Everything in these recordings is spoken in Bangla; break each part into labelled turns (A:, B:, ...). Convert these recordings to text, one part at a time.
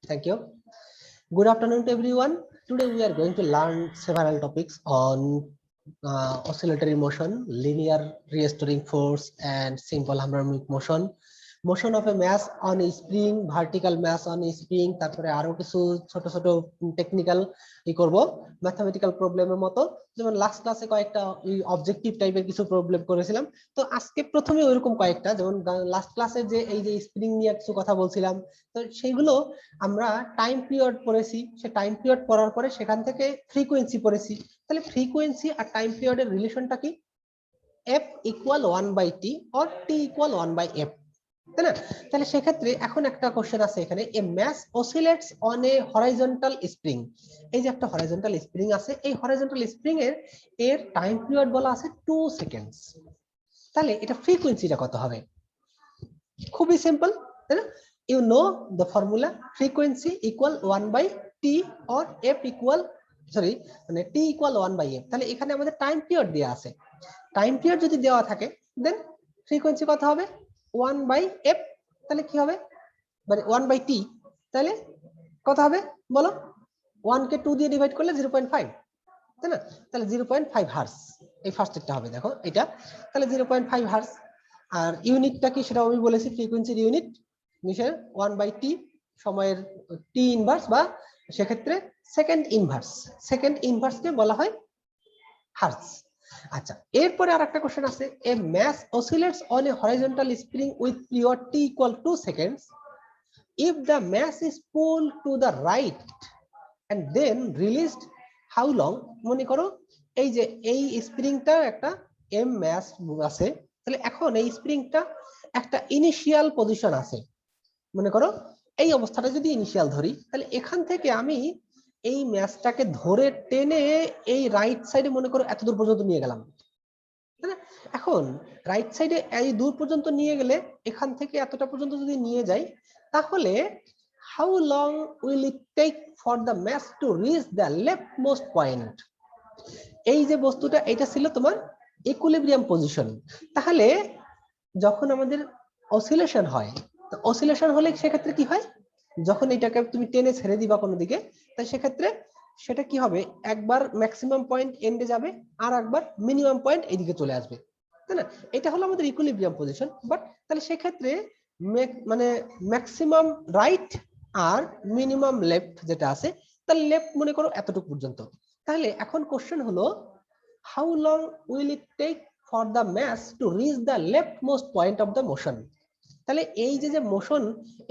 A: Thank you. Good afternoon to everyone. Today we are going to learn several topics on oscillatory motion, linear restoring force, and simple harmonic motion. Motion of a mass on a spring, vertical mass on a spring, তারপরে আরো কিছু ছোট ছোট টেকনিক্যাল করব ম্যাথমেটিক্যাল প্রবলেমের মতো, যেমন লাস্ট ক্লাসে কয়েকটা অবজেক্টিভ টাইপের কিছু প্রবলেম করেছিলাম। তো আজকে প্রথমে ওইরকম কয়েকটা, যেমন লাস্ট ক্লাসে যে এই যে স্প্রিং নিয়ে কিছু কথা বলছিলাম, তো সেইগুলো আমরা টাইম পিরিয়ড পড়েছি। সে টাইম পিরিয়ড পড়ার পরে সেখান থেকে ফ্রিকোয়েন্সি পড়েছি। তাহলে ফ্রিকোয়েন্সি আর টাইম পিরিয়ডের রিলেশনটা কি? f equal 1/t or t equal 1/f, তাই না? তাহলে সেক্ষেত্রে এখন একটা কোশ্চেন আছে এখানে, a mass oscillates on a horizontal spring. এই যে একটা হরাইজন্টাল স্প্রিং আছে, এই হরাইজন্টাল স্প্রিং এর টাইম পিরিয়ড বলা আছে 2 সেকেন্ডস। তাহলে এটা ফ্রিকোয়েন্সিটা কত হবে? খুবই সিম্পল, তাই না? You know the formula, frequency equal 1/t or f equal মানে t equal 1/f। তাহলে এখানে আমাদের টাইম পিরিয়ড দেওয়া আছে। টাইম পিরিয়ড যদি দেওয়া থাকে দেন ফ্রিকোয়েন্সি কত হবে? 1/f। তাহলে কি হবে? মানে 1/t, তাহলে কত হবে বলো? 1 কে 2 দিয়ে ডিভাইড করলে 0.5, তাই না? তাহলে 0.5 হার্জ এই ফার্স্টেরটা হবে। দেখো এটা, তাহলে 0.5 হার্জ। আর ইউনিটটা কি সেটা আমি বলেছি, ফ্রিকোয়েন্সির ইউনিট নিচের 1/t সময়ের টি ইনভার্স, বা সেক্ষেত্রে সেকেন্ড ইনভার্স। সেকেন্ড ইনভার্সকে বলা হয় হার্জ। আচ্ছা, এরপরে আরেকটা কোশ্চেন আছে, a mass oscillates on a horizontal spring with period t equal 2 seconds if the mass is pulled to the right and then released how long? মনে করো এই যে এই স্প্রিংটা একটা m ম্যাস আছে, তাহলে এখন এই স্প্রিংটা একটা ইনিশিয়াল পজিশন আছে। মনে করো এই অবস্থাটা যদি ইনিশিয়াল ধরি, তাহলে এখান থেকে আমি এই ম্যাচটাকে ধরে টেনে এই রাইট সাইডে মনে করো এত দূর পর্যন্ত নিয়ে গেলাম, তাই না? এখন রাইট সাইডে এই দূর পর্যন্ত নিয়ে গেলে, এখান থেকে এতটা পর্যন্ত যদি নিয়ে যাই, তাহলে how long will it take for the mass to reach the leftmost point? এই যে বস্তুটা, এটা ছিল তোমার ইকুইলিব্রিয়াম পজিশন। তাহলে যখন আমাদের অসিলেশন হয়, অসিলেশন হলে সেক্ষেত্রে কি হয়? যখন এটাকে তুমি টেনে ছেড়ে দিবা কোনো দিকে, তাই সেক্ষেত্রে সেটা কি হবে? একবার ম্যাক্সিমাম পয়েন্ট এন্ডে যাবে, আর একবার মিনিমাম পয়েন্ট এইদিকে চলে আসবে, তাই না? এটা হলো আমাদের ইকুইলিব্রিয়াম পজিশন। বাট তাহলে সেক্ষেত্রে মানে ম্যাক্সিমাম রাইট আর মিনিমাম লেফট যেটা আছে, তাহলে লেফট মনে করো এতটুকু পর্যন্ত। তাহলে এখন কোশ্চেন হলো, how long will it take for the mass to reach the leftmost point of the motion? তাহলে এই যে মোশন,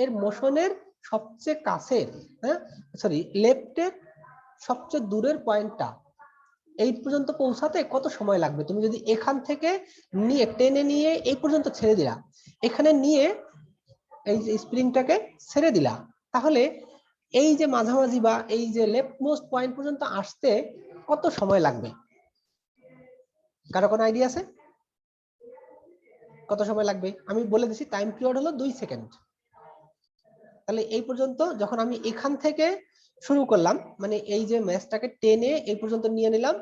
A: এর মোশনের সবচেয়ে কাছের, হ্যাঁ সরি, লেফটের সবচেয়ে দূরের পয়েন্টটা এই পর্যন্ত পৌঁছাতে কত সময় লাগবে? তুমি যদি এখান থেকে নিয়ে টেনে নিয়ে এই পর্যন্ত ছেড়ে দিলা, এখানে নিয়ে এই যে স্প্রিংটাকে ছেড়ে দিলা, তাহলে এই যে মাঝামাঝি বা এই যে লেফট মোস্ট পয়েন্ট পর্যন্ত আসতে কত সময় লাগবে? কারো কোনো আইডিয়া আছে কত সময় লাগবে? আমি বলে দিচ্ছি, টাইম পিরিয়ড হলো 2 সেকেন্ড। তাহলে এই পর্যন্ত যখন আমি এখান থেকে শুরু করলাম, মানে এই যে ম্যাচটাকে টেনে এই পর্যন্ত নিয়ে নিলাম,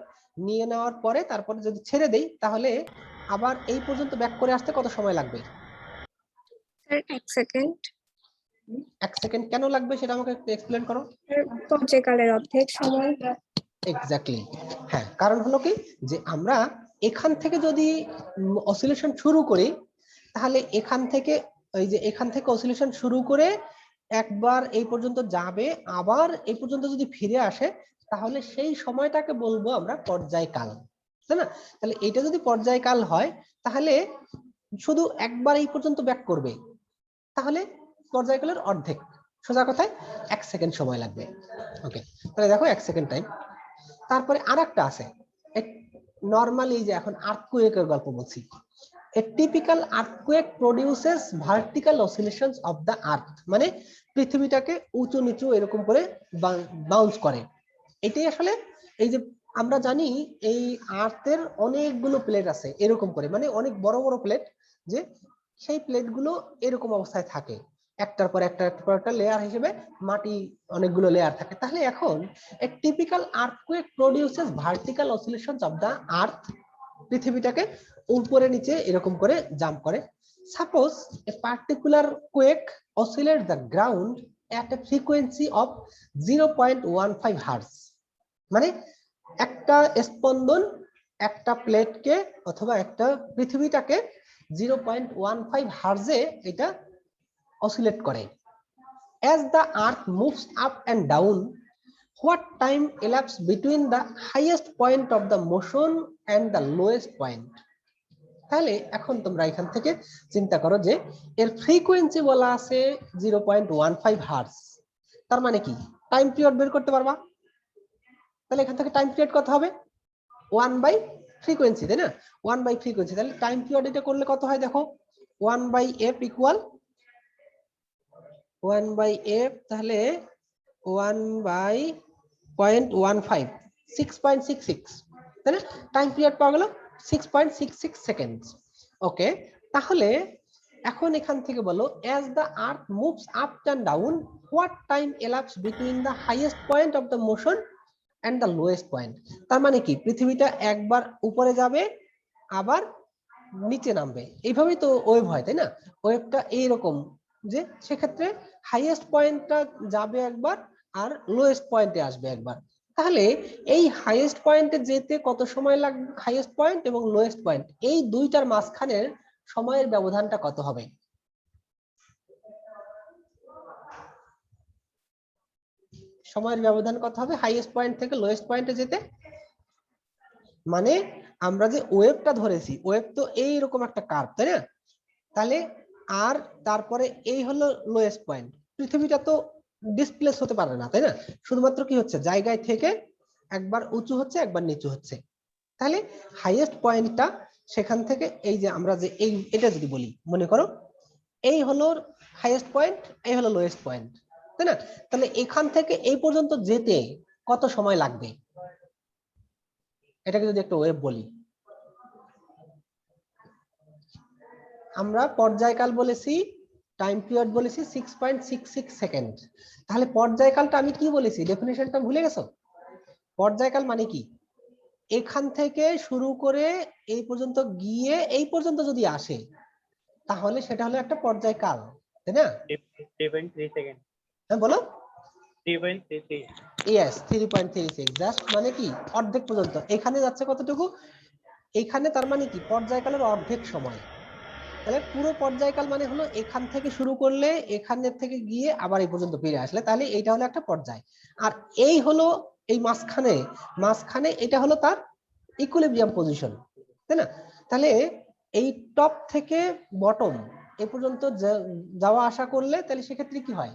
A: নিয়ে নেওয়ার পরে তারপরে যদি ছেড়ে দেই, তাহলে আবার এই পর্যন্ত ব্যাক করে আসতে কত সময় লাগবে?
B: Sir 1 second.
A: 1 সেকেন্ড কেন লাগবে সেটা আমাকে একটু এক্সপ্লেন করো।
B: পর্যায়কালের অর্ধেক সময়।
A: এক্স্যাক্টলি, হ্যাঁ। কারণ হলো কি, যে আমরা এখান থেকে যদি অসিলেশন শুরু করি, তাহলে এখান থেকে এই যে এখান থেকে অসিলেশন শুরু করে একবার এই পর্যন্ত যাবে, আবার এই পর্যন্ত যদি ফিরে আসে, তাহলে সেই সময়টাকে বলবো আমরা পর্যায়কাল, তাই না? তাহলে এটা যদি পর্যায়কাল হয়, তাহলে শুধু একবার এই পর্যন্ত ব্যাক করবে, তাহলে পর্যায়কালের অর্ধেক, সোজা কথায় 1 সেকেন্ড সময় লাগবে। ওকে, তাহলে দেখো 1 সেকেন্ড টাইম। তারপরে আরেকটা আছে, নরমালি যে এখন আর্থকুয়েকের গল্প বলছি। A typical earthquake produces vertical oscillations of the earth, মানে পৃথিবীটাকে উঁচু নিচু এরকম করে বাউন্স করে। এটাই আসলে এই যে আমরা জানি এই আর্থের অনেকগুলো প্লেট আছে এরকম করে, মানে অনেক বড় বড় প্লেট, যে সেই প্লেটগুলো এরকম অবস্থায় থাকে, একটার পর একটা লেয়ার হিসেবে মাটি অনেকগুলো লেয়ার থাকে। তাহলে এখন a typical earthquake produces vertical oscillations of the earth, পৃথিবীটাকে উপরে নিচে এরকম করে জাম্প করে। Suppose a particular quake oscillate the ground at a frequency of 0.15 hertz. মানে একটা স্পন্দন একটা প্লেটকে অথবা একটা পৃথিবীটাকে 0.15 হার্জে এটা অসিলেট করে। As the earth moves up and down, what time elapses between the highest point of the motion and the lowest point? তাহলে এখন তোমরা এখান থেকে চিন্তা করো যে এর ফ্রিকোয়েন্সি বলা আছে 0.15 হার্জ, তার মানে কি টাইম পিরিয়ড বের করতে পারবা? তাহলে এখান থেকে টাইম পিরিয়ড কত হবে? 1 বাই ফ্রিকোয়েন্সি, তাই না? 1 বাই ফ্রিকোয়েন্সি, তাহলে টাইম পিরিয়ড এটা করলে কত হয় দেখো, 1/f ইকুয়াল 1/f, তাহলে 1/0.15 6.66, তাই না? টাইম পিরিয়ড পাওয়া গেল 6.66 সেকেন্ডস। ওকে, তাহলে এখন এখান থেকে বলো as the earth moves up and down, what time elapses between the highest point of the motion and the lowest point? তার মানে কি পৃথিবীটা একবার উপরে যাবে আবার নিচে নামবে, এইভাবেই তো ওয়েভ হয়, তাই না? ওয়েভটা এইরকম যে সেক্ষেত্রে হাইয়েস্ট পয়েন্টটা যাবে একবার আর লোয়েস্ট পয়েন্টে আসবে একবার। তাহলে এই হাইয়েস্ট পয়েন্টে যেতে কত সময় লাগবে? হাইয়েস্ট পয়েন্ট এবং লোয়েস্ট পয়েন্ট এই দুইটার মাঝখানের সময়ের ব্যবধানটা কত হবে? সময়ের ব্যবধান কত হবে হাইয়েস্ট পয়েন্ট থেকে লোয়েস্ট পয়েন্টে যেতে? মানে আমরা যে ওয়েভটা ধরেছি, ওয়েভ তো এইরকম একটা কার্ভ, তাই না? তাহলে আর তারপরে এই হলো লোয়েস্ট পয়েন্ট। পৃথিবীটা তো ডিসপ্লেস হতে পারে না, তাই না? শুধুমাত্র কি হচ্ছে, জায়গায় থেকে একবার উঁচু হচ্ছে একবার নিচু হচ্ছে। তাহলে হাইয়েস্ট পয়েন্টটা সেখান থেকে এই যে আমরা যে এই এটা যদি বলি, মনে করো এই হলো হাইয়েস্ট পয়েন্ট, এই হলো লোয়েস্ট পয়েন্ট, তাই না? তাহলে এখান থেকে এই পর্যন্ত যেতে কত সময় লাগবে? এটাকে যদি একটা ওয়েভ বলি, আমরা পর্যায়কাল বলেছি, টাইম পিরিয়ড বলেছি 6.66 সেকেন্ড। তাহলে পর্যায়কালটা আমি কি বলেছি, ডেফিনিশনটা ভুলে গেছো? পর্যায়কাল মানে কি, এখান থেকে শুরু করে এই পর্যন্ত গিয়ে এই পর্যন্ত যদি আসে তাহলে সেটা হলো একটা পর্যায়কাল, তাই না?
C: 3.3 সেকেন্ড।
A: হ্যাঁ বলো।
C: 3.33।
A: ইয়েস, 3.36, জাস্ট মানে কি অর্ধেক পর্যন্ত। এখানে যাচ্ছে কতটুকু, এখানে তার মানে কি পর্যায়কালের অর্ধেক সময়। তাহলে পুরো পর্যায়কাল মানে হলো এখান থেকে শুরু করলে এখানের থেকে গিয়ে আবার এই পর্যন্ত ফিরে আসলে, তাহলে এইটা হলো একটা পর্যায়। আর এই হলো এই মাঝখানে, মাঝখানে এটা হলো তার ইকুইলিব্রিয়াম পজিশন, তাই না? তাহলে এই টপ থেকে বটম এই পর্যন্ত যাওয়া আসা করলে তাহলে সেক্ষেত্রে কি হয়,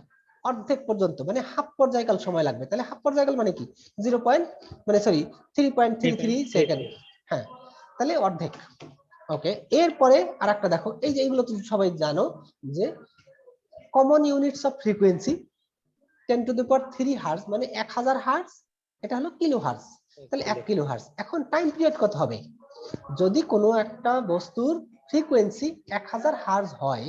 A: অর্ধেক পর্যন্ত মানে হাফ পর্যায়কাল সময় লাগবে। তাহলে হাফ পর্যায়কাল মানে কি 3.33 সেকেন্ড। হ্যাঁ, তাহলে অর্ধেক। ওকে, এরপরে আরেকটা দেখো, এই যে এইগুলো তো সবাই জানো যে common units of frequency 10⁻³ hertz মানে 1000 হার্জ, এটা হলো কিলো হার্জ, তাহলে 1 কিলো হার্জ। এখন টাইম পিরিয়ড কত হবে? যদি কোনো একটা বস্তুর ফ্রিকোয়েন্সি 1000 হার্জ হয়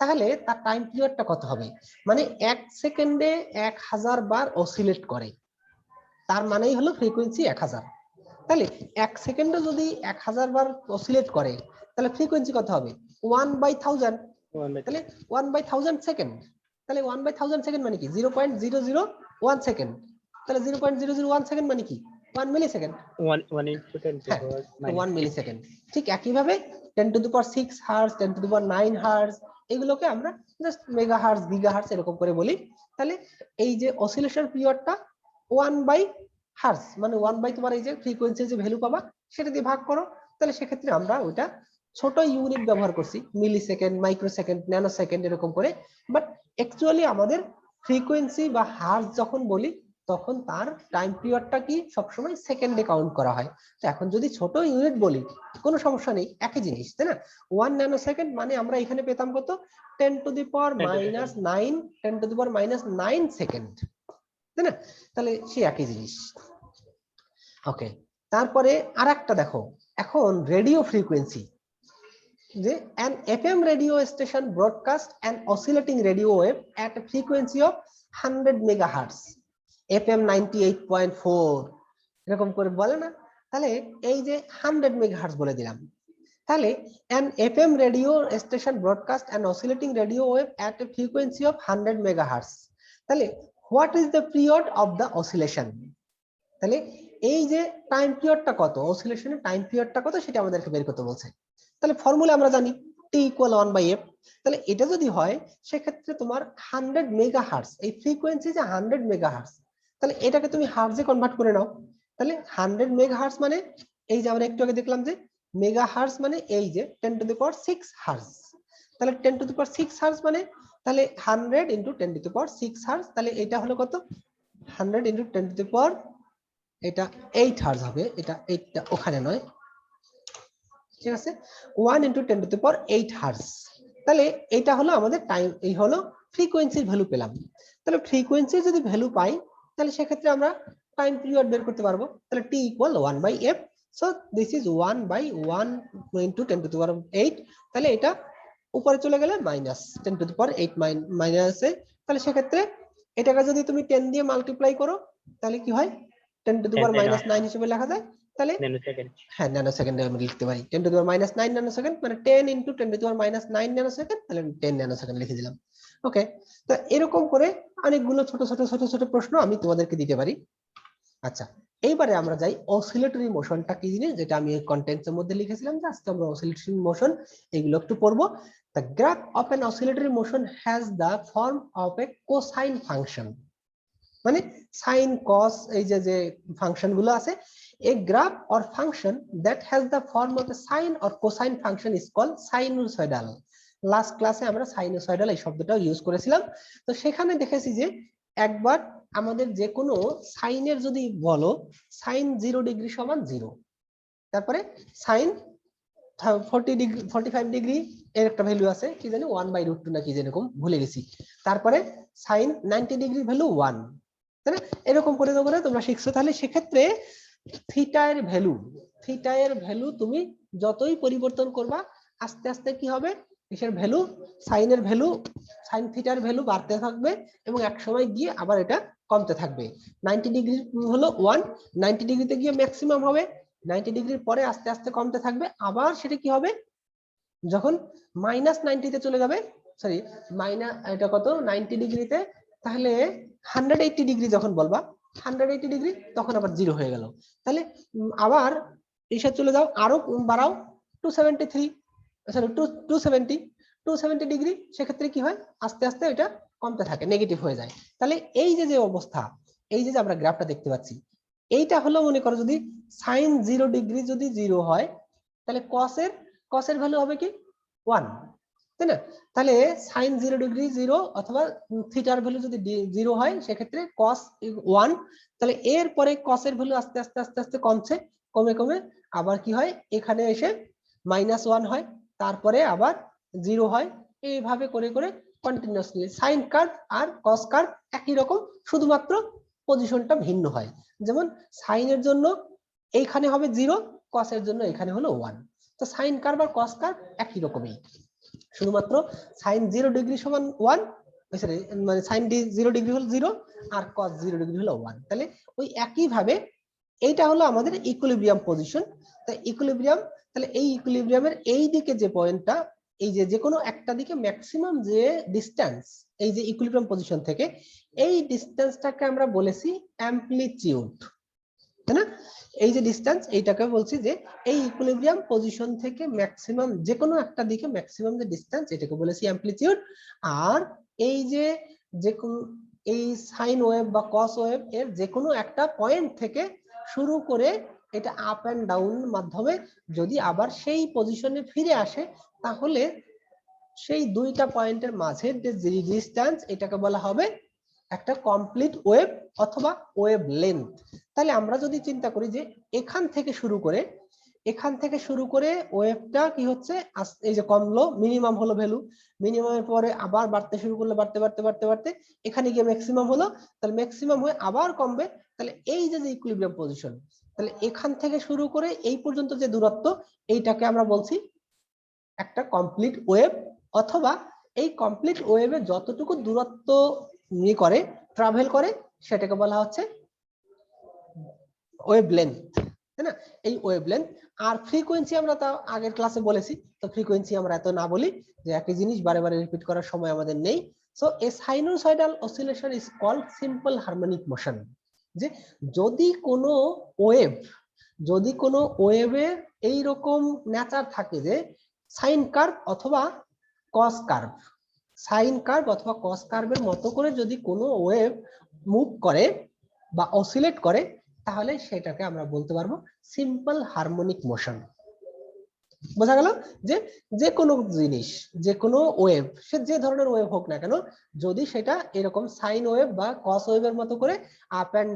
A: তাহলে তার টাইম পিরিয়ডটা কত হবে? মানে 1 সেকেন্ডে 1000 বার অসিলেট করে, তার মানেই হলো ফ্রিকোয়েন্সি 1000। তাহলে 1 সেকেন্ডে যদি 1000 বার অসিলেট করে তাহলে ফ্রিকোয়েন্সি কত হবে? 1/1000, তাহলে 1/1000 সেকেন্ড। তাহলে 1/1000 সেকেন্ড মানে কি 0.001 সেকেন্ড। তাহলে 0.001 সেকেন্ড মানে কি 1 মিলি সেকেন্ড। 1 মিলি সেকেন্ড। ঠিক একইভাবে 10⁶ হার্জ, 10⁹ হার্জ এগুলোকে আমরা just mega hertz, giga hertz এরকম করে বলি। তাহলে এই যে অসিলেশন পিরিয়ডটা 1 হার্জ মানে 1 তোমার এই যে ফ্রিকোয়েন্সি যে ভ্যালু পাবা সেটা দিয়ে ভাগ করো। তাহলে সেক্ষেত্রে আমরা ওইটা ছোট ইউনিট ব্যবহার করছি, millisecond, microsecond, nanosecond এরকম করে। বাট অ্যাকচুয়ালি আমাদের ফ্রিকোয়েন্সি বা হার্জ যখন বলি তখন তার টাইম পিরিয়ডটা কি সবসময় সেকেন্ডে কাউন্ট করা হয়। তো এখন যদি ছোট ইউনিট বলি কোনো সমস্যা নেই, একই জিনিস, তাই না? 1 ন্যানো সেকেন্ড মানে আমরা এখানে পেতাম কত 10⁻⁹ 10⁻⁹ সেকেন্ড, তাই না? তাহলে সেই একই জিনিস। ওকে, তারপরে আরেকটা দেখো, এখন রেডিও ফ্রিকোয়েন্সি যে an FM radio station broadcast an oscillating radio wave at a frequency of 100 megahertz, FM 98.4 এরকম করে বলে না? তাহলে এই যে 100 মেগাহার্টজ বলে দিলাম। তাহলে an FM radio station broadcast an oscillating radio wave at a frequency of 100 megahertz, তাহলে what is the period of the oscillation, তাহলে এই যে টাইম পিরিয়ডটা কত, অসিলেশনের টাইম পিরিয়ডটা কত সেটা আমাদেরকে বের করতে বলছে। তাহলে ফর্মুলা আমরা জানি t = 1/f। তাহলে এটা যদি হয় সেক্ষেত্রে তোমার 100 মেগাহার্টজ, এই ফ্রিকোয়েন্সি যে 100 মেগাহার্টজ, তাহলে এটাকে তুমি হার্টজে কনভার্ট করে নাও। তাহলে 100 মেগাহার্টজ মানে এই যে আমরা একটু আগে দেখলাম যে মেগাহার্টজ মানে এই যে 10⁶ হার্টজ। তাহলে 10⁶ হার্টজ মানে তাহলে 100 × 10⁶ হার্টজ, তাহলে এটা হলো কত, 100 × 10⁻, এটা 8 হার্টজ হবে, এটা 8টা ওখানে নয়, ঠিক আছে, 1 × 10⁸ হার্টজ। তাহলে এটা হলো আমাদের টাইম, এই হলো ফ্রিকোয়েন্সির ভ্যালু পেলাম। তাহলে ফ্রিকোয়েন্সির যদি ভ্যালু পাই তাহলে সেক্ষেত্রে আমরা টাইম পিরিয়ড বের করতে পারবো। তাহলে t = 1/f, so this is 1/1 × 10⁸। তাহলে এটা উপরে চলে গেলে -10⁸ মাইনাসে, তাহলে সেক্ষেত্রে এটাকে যদি তুমি 10 দিয়ে মাল্টিপ্লাই করো তাহলে কি হয়, 10⁻⁹ হিসেবে লেখা যায়। তাহলে
C: ন্যানোসেকেন্ড।
A: হ্যাঁ, ন্যানোসেকেন্ডে আমরা লিখতে পারি 10⁻⁹ ন্যানোসেকেন্ড, মানে 10 × 10⁻⁹ ন্যানোসেকেন্ড, তাহলে 10 ন্যানোসেকেন্ড লিখে দিলাম। ওকে, তো এরকম করে অনেকগুলো ছোট ছোট ছোট ছোট প্রশ্ন আমি তোমাদেরকে দিতে পারি। আচ্ছা, এইবারে আমরা যাই অসিলেটরি মোশনটা কি জিনিস, যেটা আমি এই কন্টেন্টসের মধ্যে লিখেছিলাম যে আজকে আমরা অসিলেটরি মোশন এগুলো একটু পড়বো। The graph of an oscillatory motion has the form of a cosine function, মানে সাইন কস এই যে ফাংশন গুলো আছে, a graph or function that has the form of a sine or cosine function is called sinusoidal. Last ক্লাসে আমরা সাইনোসয়েডাল এই শব্দটা ইউজ করেছিলাম। তো সেখানে দেখেছি যে একবার আমাদের যে কোনো সাইনের যদি বলো সাইন 0° = 0, তারপরে সাইন 45° এর একটা ভ্যালু আছে কি জানি 1/√2 না কি যেরকম ভুলে গেছি, তারপরে সাইন 90° ভ্যালু 1, তাই না, এরকম করে তোমরা শিখছো। তাহলে সেক্ষেত্রে থিটা এর ভ্যালু তুমি যতই পরিবর্তন করবা আস্তে আস্তে কি হবে, কিসের ভ্যালু, সাইনের ভ্যালু, সাইন থিটার ভ্যালু বাড়তে থাকবে এবং এক সময় গিয়ে আবার এটা কমতে থাকবে। 90° হলো 1, 90°তে গিয়ে ম্যাক্সিমাম হবে, 90°র পরে আস্তে আস্তে কমতে থাকবে, আবার সেটা কি হবে যখন -90 তে চলে যাবে, সরি এটা কত 90°তে, তাহলে 180° যখন বলবা 180° তখন আবার 0 হয়ে গেল। তাহলে আবার এসে চলে যাও, আরো বাড়াও 273, সরি 270°, সেক্ষেত্রে কি হয় আস্তে আস্তে এটা কমতে থাকে, নেগেটিভ হয়ে যায়। তাহলে এই যে অবস্থা, এই যে আমরা গ্রাফটা দেখতে পাচ্ছি, এইটা হলো মনে করো যদি সাইন 0° যদি 0 হয় তাহলে কসের ভ্যালু হবে কি 1, তাই না, তাহলে সাইন 0° 0 অথবা থিটার ভ্যালু যদি 0 হয় সেক্ষেত্রে কস 1, তাহলে এর পরে কসের ভ্যালু আস্তে আস্তে আস্তে আস্তে কমছে, কমে কমে আবার কি হয় এখানে এসে -1 হয়, তারপরে আবার 0 হয়, এইভাবে করে করে কন্টিনিউয়াসলি সাইন কার্ভ আর কস কার্ভ একই রকম, শুধুমাত্র পজিশনটা ভিন্ন হয়। যেমন সাইনের জন্য এইখানে হবে 0, কসের জন্য এখানে হলো 1। তো সাইন কার্ভ আর কস কার্ভ একই রকমই, শুধুমাত্র সাইন 0° = 1, সরি মানে সাইন 0° হলো 0 আর কস 0° হলো 1। তাহলে ওই একই ভাবে এইটা হলো আমাদের ইকুইলিব্রিয়াম পজিশন। তাই ইকুইলিব্রিয়াম, তাহলে এই ইকুইলিব্রিয়ামের এই দিকে যে পয়েন্টটা, এই যে কোনো একটা দিকে ম্যাক্সিমাম যে ডিসটেন্স, এই যে ইকুইলিব্রিয়াম পজিশন থেকে এই ডিসটেন্সটাকে আমরা বলেছি অ্যামপ্লিটিউড, তাই না, এই যে ডিসটেন্স এইটাকে বলছি যে এই ইকুইলিব্রিয়াম পজিশন থেকে ম্যাক্সিমাম যে কোনো একটা দিকে ম্যাক্সিমাম যে ডিসটেন্স এটাকে বলেছি অ্যামপ্লিটিউড। আর এই যে এই সাইন ওয়েভ বা কস ওয়েভ এর যে কোনো একটা পয়েন্ট থেকে শুরু করে এটা আপ এন্ড ডাউন মাধ্যমে যদি আবার সেই পজিশনে ফিরে আসে তাহলে সেই দুইটা পয়েন্টের মাঝের যে ডিসটেন্স এটাকে বলা হবে একটা কমপ্লিট ওয়েভ অথবা ওয়েভ লেন্থ। তাহলে আমরা যদি চিন্তা করি যে এখান থেকে শুরু করে ওয়েভটা কি হচ্ছে, এই যে কমলো, মিনিমাম হলো ভ্যালু, মিনিমামের পরে আবার বাড়তে শুরু করলে বাড়তে বাড়তে বাড়তে বাড়তে এখানে গিয়ে ম্যাক্সিমাম হলো, তাহলে ম্যাক্সিমাম হয়ে আবার কমবে। তাহলে এই যে ইকুইলিব্রিয়াম পজিশন, তাহলে এখান থেকে শুরু করে এই পর্যন্ত যে দূরত্ব এইটাকে আমরা বলছি একটা কমপ্লিট ওয়েভ, অথবা এই কমপ্লিট ওয়েভে যতটুকু দূরত্ব ট্রাভেল করে সেটাকে বলা হচ্ছে ওয়েভলেন্থ, তাই না, এই ওয়েভলেন্থ। আর ফ্রিকোয়েন্সি আমরা তা আগের ক্লাসে বলেছি, তো ফ্রিকোয়েন্সি আমরা এত না বলি, যে একই জিনিস বারে বারে রিপিট করার সময় আমাদের নেই। So a sinusoidal oscillation is called simple harmonic motion. যে যদি কোনো ওয়েভের এইরকম নেচার থাকে যে সাইন কার্ভ অথবা কস কার্ভ, সাইন কার্ভ অথবা কস কার্ভের মতো করে যদি কোনো ওয়েভ মুভ করে বা অসিলেট করে, তাহলে সেটাকে আমরা বলতে পারবো সিম্পল হারমোনিক মোশন। বোঝা গেল? যে যে কোনো জিনিস, যে কোনো ওয়েভ, সে যে ধরনের ওয়েভ হোক না কেন, যদি সেটা এরকম সাইন ওয়েভ বা কস ওয়েভের মতো করে আপ এন্ড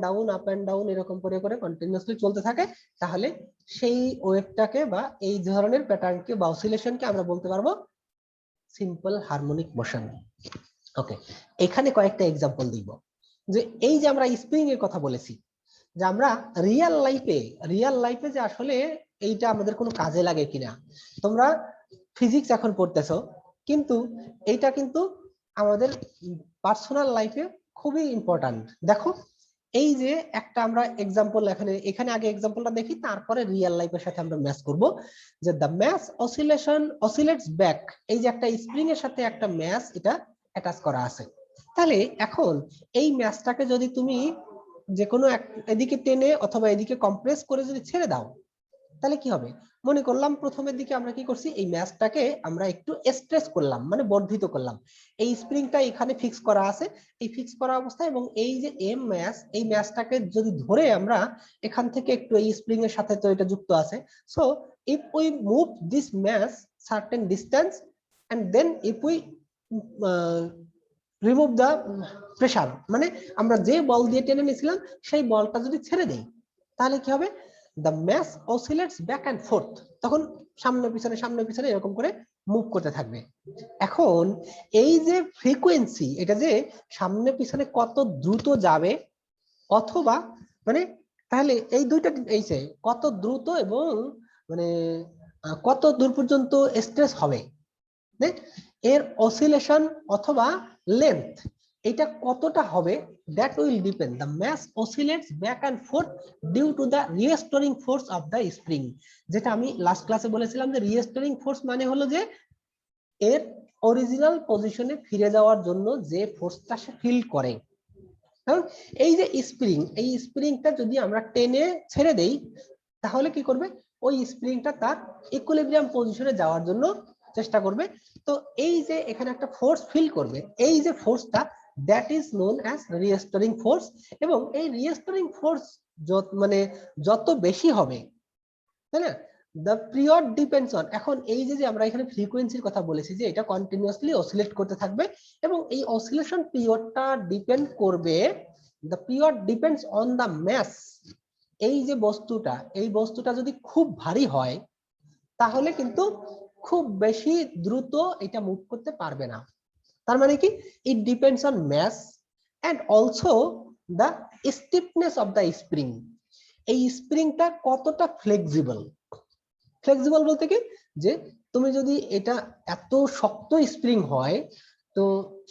A: ডাউন এরকম করে করে কন্টিনিউয়াসলি চলতে থাকে, তাহলে সেই ওয়েভটাকে বা এই ধরনের প্যাটার্নকে বা অসিলেশনকে আমরা বলতে পারবো সিম্পল হারমোনিক মোশন। ওকে, এখানে কয়েকটা এক্সাম্পল দিব। যে এই যে আমরা স্প্রিং এর কথা বলেছি, যে আমরা রিয়েল লাইফে যে আসলে এইটা আমাদের কোনো কাজে লাগে কিনা। তোমরা ফিজিক্স এখন পড়তেছো, কিন্তু এইটা কিন্তু আমাদের পার্সোনাল লাইফে খুবই ইম্পর্টেন্ট। দেখো, এই যে একটা আমরা এক্সাম্পল এখানে আগে এক্সাম্পলটা দেখি, তারপরে রিয়েল লাইফের সাথে আমরা ম্যাচ করব। যে দ্য ম্যাস অসিলেটস ব্যাক, এই যে একটা স্প্রিং এর সাথে একটা ম্যাস এটা অ্যাটাচ করা আছে। তাহলে এখন এই ম্যাসটাকে যদি তুমি যে কোনো এদিকে টেনে অথবা এদিকে কম্প্রেস করে যদি ছেড়ে দাও, তাহলে কি হবে? মনে করলাম প্রথমের দিকে আমরা কি করছি, এই ম্যাসটাকে আমরা একটু স্ট্রেচ করলাম, মানে বর্ধিত করলাম। এই স্প্রিংটা এখানে ফিক্স করা আছে, এই ফিক্স করা অবস্থায়, এবং এই যে এম ম্যাস, এই ম্যাসটাকে যদি ধরে আমরা এখান থেকে একটু এই স্প্রিং এর সাথে তো এটা যুক্ত আছে। So if we move this mass certain distance and then if we remove the pressure, মানে আমরা যে বল দিয়ে টেনে নিয়েছিলাম সেই বলটা যদি ছেড়ে দেই, তাহলে কি হবে? The mass oscillates back and forth, তখন সামনে পিছনে এরকম করে মুভ করতে থাকবে। এখন এই যে ফ্রিকোয়েন্সি, এটা যে সামনে পিছনে কত দ্রুত যাবে, অথবা মানে তাহলে এই দুইটা, এই যে কত দ্রুত এবং মানে কত দূর পর্যন্ত স্ট্রেস হবে, এর অসিলেশন অথবা লেন্থ, এটা কতটা হবে, that will depend the mass oscillates back and forth due to the restoring force of the spring। যেটা আমি লাস্ট ক্লাসে বলেছিলাম যে রিস্টোরিং ফোর্স মানে হলো যে এর অরিজিনাল পজিশনে ফিরে যাওয়ার জন্য যে ফোর্সটা সে ফিল করে। কারণ এই যে স্প্রিং, এই স্প্রিংটা যদি আমরা টেনে ছেড়ে দেই, তাহলে কি করবে? ওই স্প্রিংটা তার ইকুইলিব্রিয়াম পজিশনে যাওয়ার জন্য চেষ্টা করবে। তো এই যে এখানে একটা ফোর্স ফিল করবে, এই যে ফোর্সটা, that is known as restoring force. এবং এই রিস্টোরিং ফোর্স যত বেশি হবে, তাই না, দ্য পিরিয়ড ডিপেন্ডস অন, এখন এই যে আমরা এখানে ফ্রিকোয়েন্সির কথা বলেছি যে এটা কন্টিনিউয়াসলি অসিলেট করতে থাকবে, এবং এই অসিলেশন পিরিয়ডটা ডিপেন্ড করবে, the period depends on the mass. এই যে বস্তুটা, এই বস্তুটা যদি খুব ভারী হয়, তাহলে কিন্তু খুব বেশি দ্রুত এটা মুভ করতে পারবে না। তার মানে কি, it depends on mass and also the stiffness of the spring. এই স্প্রিংটা কতটা ফ্লেক্সিবল বলতে কি, যে তুমি যদি এটা এত শক্ত স্প্রিং হয়, তো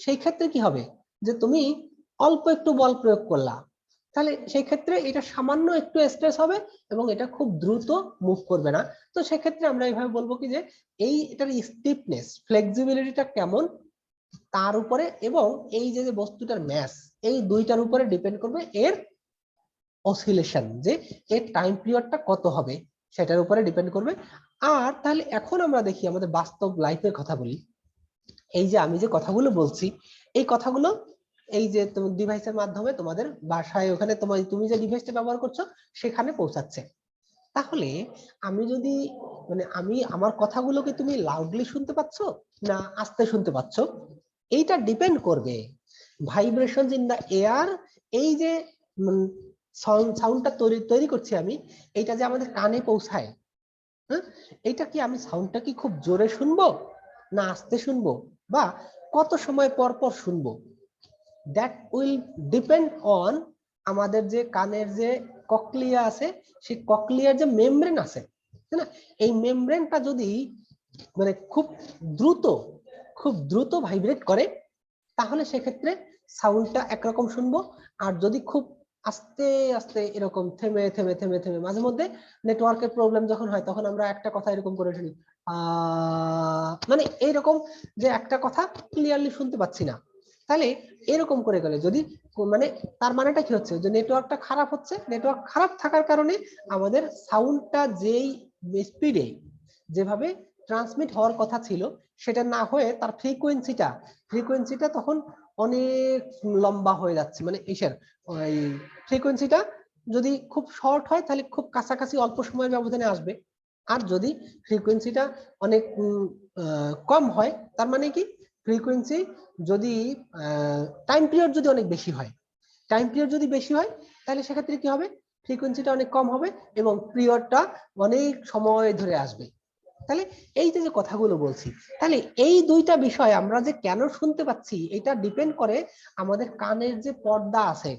A: সেই ক্ষেত্রে কি হবে, যে তুমি অল্প একটু বল প্রয়োগ করলা, তাহলে সেই ক্ষেত্রে এটা সামান্য একটু স্ট্রেস হবে এবং এটা খুব দ্রুত মুভ করবে না। তো সেক্ষেত্রে আমরা এইভাবে বলবো কি, যে এটার স্টিফনেস, ফ্লেক্সিবিলিটিটা কেমন, তার উপরে, এবং এই যে বস্তুটার ম্যাস, এই দুইটার উপরে ডিপেন্ড করবে এর অসিলেশন, যে এর টাইম পিরিয়ডটা কত হবে সেটার উপরে ডিপেন্ড করবে। আর তাহলে এখন আমরা দেখি আমাদের বাস্তব লাইফের কথা বলি। এই যে আমি যে কথাগুলো বলছি, এই কথাগুলো এই যে ডিভাইসের মাধ্যমে তোমাদের বাসায়, ওখানে তুমি যে ডিভাইসটা ব্যবহার করছো সেখানে পৌঁছাচ্ছে। তাহলে আমি যদি আমি আমার কথাগুলোকে তুমি লাউডলি শুনতে পাচ্ছ না আস্তে শুনতে পাচ্ছ, এইটা ডিপেন্ড করবে ভাইব্রেশনস ইন দা এয়ার। এই যে সাউন্ডটা তৈরি করছি আমি, এইটা যে আমাদের কানে পৌঁছায়, হ্যাঁ, এইটা কি আমি সাউন্ডটা কি খুব জোরে শুনবো না আস্তে শুনবো, বা কত সময় পর পর শুনবো, দ্যাট উইল ডিপেন্ড অন আমাদের যে কানের যে ককলিয়া আছে, সেই ককলিয়ার যে মেমব্রেন আছে, তাই না, এই মেমব্রেনটা যদি খুব দ্রুত ভাইব্রেট করে, তাহলে সেক্ষেত্রে সাউন্ডটা একরকম শুনবো। আর যদি খুব আস্তে আস্তে এরকম থেমে থেমে থেমে থেমে, মাঝে মধ্যে নেটওয়ার্কের প্রবলেম যখন হয়, তখন আমরা একটা কথা এরকম করে শুনি, এইরকম, যে একটা কথা ক্লিয়ারলি শুনতে পাচ্ছি না, তাহলে এরকম করে গেলে যদি মানে তার মানেটা কি হচ্ছে, যে নেটওয়ার্কটা খারাপ হচ্ছে, নেটওয়ার্ক খারাপ থাকার কারণে আমাদের সাউন্ডটা যেই স্পিডে যেভাবে ট্রান্সমিট হওয়ার কথা ছিল সেটা না হয়ে তার ফ্রিকোয়েন্সিটা তখন অনেক লম্বা হয়ে যাচ্ছে। মানে এসের ওই ফ্রিকোয়েন্সিটা যদি খুব শর্ট হয় তাহলে খুব কাছাকাছি অল্প সময়ের ব্যবধানে আসবে, আর যদি ফ্রিকোয়েন্সিটা অনেক কম হয় তার মানে কি ফ্রিকোয়েন্সি যদি টাইম পিরিয়ড যদি অনেক বেশি হয়, তাহলে সেক্ষেত্রে কি হবে, ফ্রিকোয়েন্সিটা অনেক কম হবে এবং পিরিয়ডটা অনেক সময় ধরে আসবে। তাহলে এই যে কথাগুলো বলছি, তাহলে এই দুইটা বিষয় আমরা যে কেন শুনতে পাচ্ছি এটা ডিপেন্ড করে আমাদের কানের যে পর্দা আছে,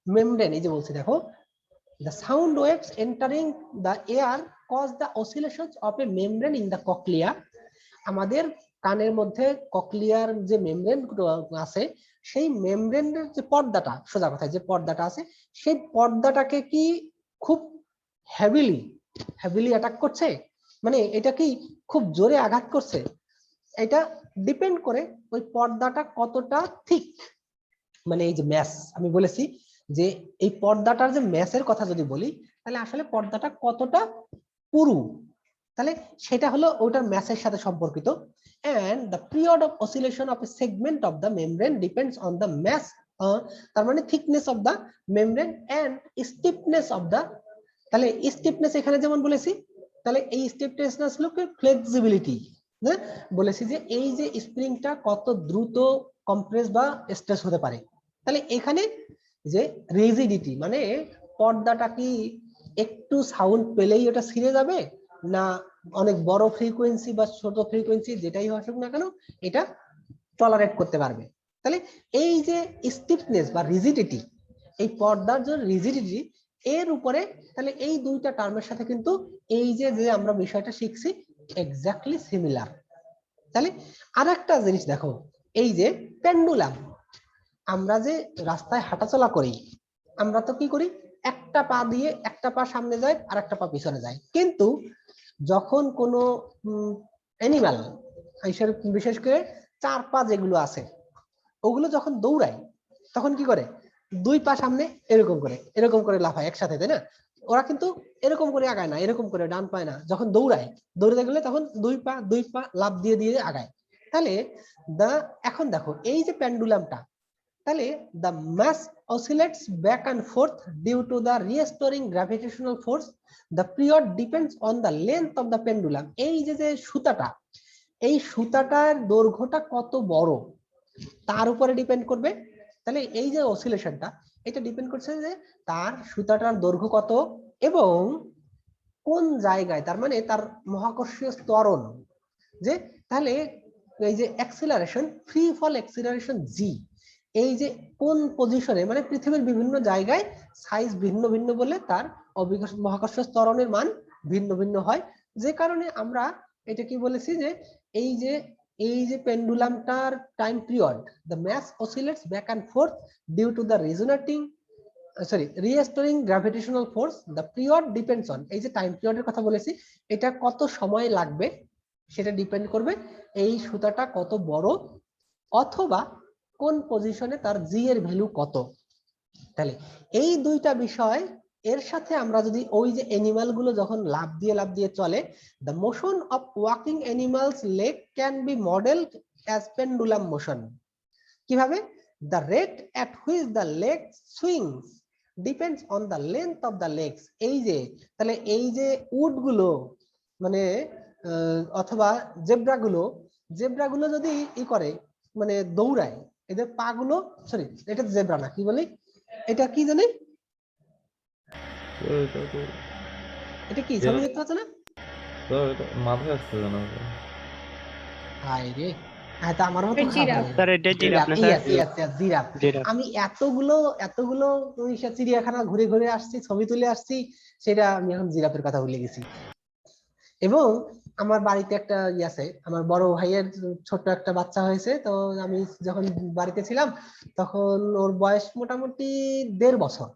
A: মেমব্রেন। এই যে বলছি দেখো, the sound waves entering the air cause the oscillations of a membrane in the cochlea। আমাদের কানের মধ্যে ককলিয়ার যে মেমব্রেন আছে সেই মেমব্রেনের যে পর্দাটা, সোজা কথায় যে পর্দাটা আছে সেই পর্দাটাকে কি খুব হেভিলি অ্যাটাক করছে, মানে এটা কি খুব জোরে আঘাত করছে, এটা ডিপেন্ড করে ওই পর্দাটা কতটা থিক। মানে এই যে ম্যাস আমি বলেছি যে এই পর্দাটার যে ম্যাসের কথা যদি বলি তাহলে আসলে পর্দাটা কতটা পুরু, তাহলে সেটা হলো ওটার ম্যাসের সাথে সম্পর্কিত। and the period of oscillation of a segment of the membrane depends on the mass, তার মানে thickness of the membrane and stiffness of the, তাহলে স্টিফনেস এখানে যেমন বলেছি, তাহলে এই স্টিফনেস হলো ফ্লেক্সিবিলিটি, বলেছি যে এই যে স্প্রিংটা কত দ্রুত কম্প্রেস বা স্ট্রেস হতে পারে। তাহলে এখানে যে রিজিডিটি মানে পর্দাটা কি একটু সাউন্ড পেলেই ওটা ছিঁড়ে যাবে, না অনেক বড় ফ্রিকোয়েন্সি বা ছোট ফ্রিকোয়েন্সি যেটাই হোক না কেন এটা টলারেট করতে পারবে। তাহলে এই যে স্টিফনেস বা রিজিডিটি, এই পর্দার যে রিজিডিটি এর উপরে, তাহলে এই দুইটা টার্মের সাথে কিন্তু এই যে আমরা বিষয়টা শিখছি এক্স্যাক্টলি সিমিলার। তাহলে আরেকটা জিনিস দেখো, এই যে পেন্ডুলাম, আমরা যে রাস্তায় হাঁটাচলা করি আমরা তো কি করি, একটা পা দিয়ে একটা পা সামনে যায় আর একটা পা পিছনে যায়, কিন্তু যখন কোনো অ্যানিমাল, বিশেষ করে চার পা যেগুলো আছে ওগুলো যখন দৌড়ায় তখন কি করে, দুই পা সামনে এরকম করে লাফায় একসাথে, তাই না? ওরা কিন্তু এরকম করে আগায় না, এরকম করে ডান পায় না, যখন দৌড়াতে গেলে তখন দুই পা লাফ দিয়ে দিয়ে আগায়। তাহলে এখন দেখো এই যে পেন্ডুলামটা, তাহলে the mass oscillates back and forth due to the restoring gravitational force. The period depends on the length of the pendulum. এই যে সুতাটা, এই সুতাটার দৈর্ঘ্যটা কত বড় তার উপরে ডিপেন্ড করবে। তাহলে এই যে অসিলেশনটা এটা ডিপেন্ড করছে যে তার সুতাটার দৈর্ঘ্য কত এবং কোন জায়গায়, তার মানে তার মহাকর্ষীয় ত্বরণ, যে তাহলে এই যে অ্যাক্সিলারেশন, ফ্রি ফল অ্যাক্সিলারেশন জি, এই যে কোন পজিশনে, মানে পৃথিবীর বিভিন্ন জায়গায় সাইজ ভিন্ন ভিন্ন বলে তার মহাকর্ষীয় ত্বরণের মান ভিন্ন ভিন্ন হয়, যে কারণে আমরা এটা কি বলেছি যে এই যে পেন্ডুলামটার time period, the mass oscillates back and forth due to the restoring gravitational force. The period depends on, এই যে টাইম পিরিয়ডের কথা বলেছি এটা কত সময় লাগবে সেটা ডিপেন্ড করবে এই সুতাটা কত বড় অথবা কোন পজিশনে তার জি এর ভ্যালু কত। তাহলে এই দুইটা বিষয় এর সাথে আমরা যদি ওই যে অ্যানিমাল গুলো যখন লাফ দিয়ে চলে, the motion of walking animals leg can be modeled as pendulum motion। কিভাবে? the rate at which the leg swings depends on the length of the legs। এই যে তাহলে এই যে উট গুলো মানে অথবা জেব্রা গুলো যদি করে মানে দৌড়ায়, এদের পা গুলো, সরি এটা জেব্রা না, কি বলি এটা কি জানি, এটা কি ছবি দেখতে পাচ্ছ না?
D: মাথায় আসছে না
A: হাই রে, হ্যাঁ তা আমার মতো
B: জিরাফ।
C: স্যার এটা জিরাফ না স্যার?
A: জিরাফ।
C: জিরাফ।
A: আমি এতগুলো চিড়িয়াখানা ঘুরে আসছি, ছবি তুলে আসছি, সেটা আমি এখন জিরাফের কথা ভুলে গেছি। এবং আমার বাড়িতে একটা আছে, আমার বড় ভাইয়ের ছোট্ট একটা বাচ্চা হয়েছে, তো আমি যখন বাড়িতে ছিলাম তখন ওর বয়স মোটামুটি 1.5 বছর।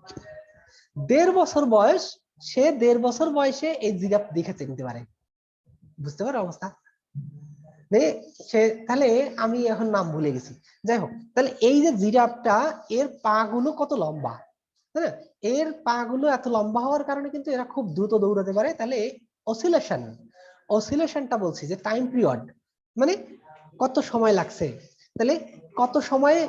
A: 1.5 বছর বয়স, সে 1.5 বছর বয়সে এই জিরাফ দেখে চিনতে পারে, বুঝতে পারো অবস্থা। সে তাহলে আমি এখন নাম ভুলে গেছি, যাই হোক, তাহলে এই যে জিরাফটা এর পা গুলো কত লম্বা, হ্যাঁ, এর পা গুলো এত লম্বা হওয়ার কারণে কিন্তু এরা খুব দ্রুত দৌড়াতে পারে। তাহলে অসিলেশনটা বলছি যে টাইম পিরিয়ড, মানে কত সময় লাগছে, তাহলে কত সময়ে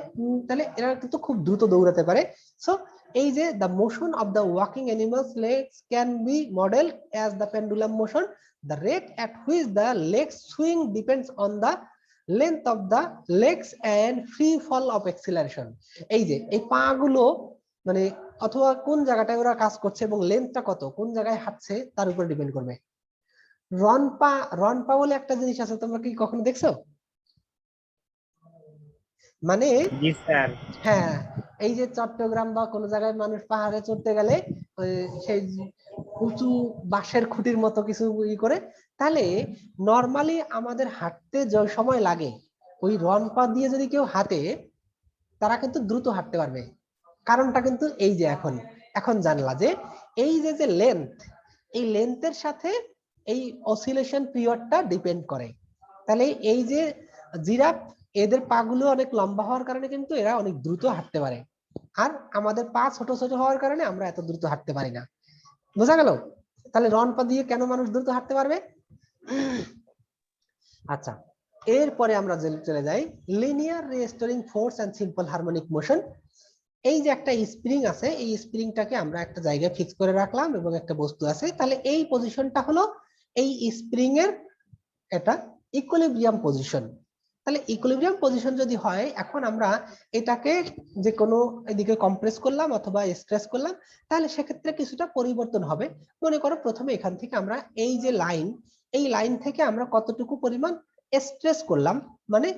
A: তাহলে এরা কিন্তু খুব দ্রুত দৌড়াতে পারে। সো এই যে the motion of the walking animals legs can be modeled as the pendulum motion. The rate at which the legs swing depends on the length of the legs and free fall of acceleration. এই যে এই পা গুলো মানে অথবা কোন জায়গাটায় ওরা কাজ করছে এবং লেন্থটা কত, কোন জায়গায় হাঁটছে তার উপর ডিপেন্ড করবে। রন পা বলে একটা জিনিস আছে, তোমরা কি কখনো দেখছো? মানে
C: জি স্যার।
A: হ্যাঁ, এই যে চট্টগ্রাম বা কোন জায়গায় মানুষ পাহাড়ে চড়তে গেলে সেই উঁচু বাঁশের খুঁটির মতো কিছু ই করে, তাহলে নরমালি আমাদের হাঁটতে যে সময় লাগে ওই রন পা দিয়ে যদি কেউ হাঁটে তারা কিন্তু দ্রুত হাঁটতে পারবে। কারণটা কিন্তু এই যে এখন জানলা যে এই যে লেন্থ, এই লেন্থের সাথে এই অসিলেশন পিরিয়ডটা ডিপেন্ড করে। তাহলে এই যে জিরাফ এদের পা গুলো অনেক লম্বা হওয়ার কারণে কিন্তু এরা অনেক দ্রুত হাঁটতে পারে, আর আমাদের পা ছোট ছোট হওয়ার কারণে আমরা এত দ্রুত হাঁটতে পারি না। বোঝা গেল? তাহলে রন পা দিয়ে কেন মানুষ দ্রুত হাঁটতে পারবে। আচ্ছা, এরপরে আমরা চলে যাই linear restoring force and simple harmonic motion. এই যে একটা স্প্রিং আছে, এই স্প্রিংটাকে আমরা একটা জায়গায় ফিক্স করে রাখলাম এবং একটা বস্তু আছে, তাহলে এই পজিশনটা হলো এই স্প্রিং এর এটা ইকুইলিব্রিয়াম পজিশন। তাহলে ইকুইলিব্রিয়াম পজিশন যদি হয়, এখন আমরা এটাকে যে কোনো এদিকে কম্প্রেস করলাম অথবা স্ট্রেস করলাম, তাহলে সেক্ষেত্রে কিছুটা পরিবর্তন হবে। মনে করো প্রথমে এখান থেকে আমরা এই যে লাইন, এই লাইন থেকে আমরা কতটুকু পরিমাণ স্ট্রেস করলাম, মানে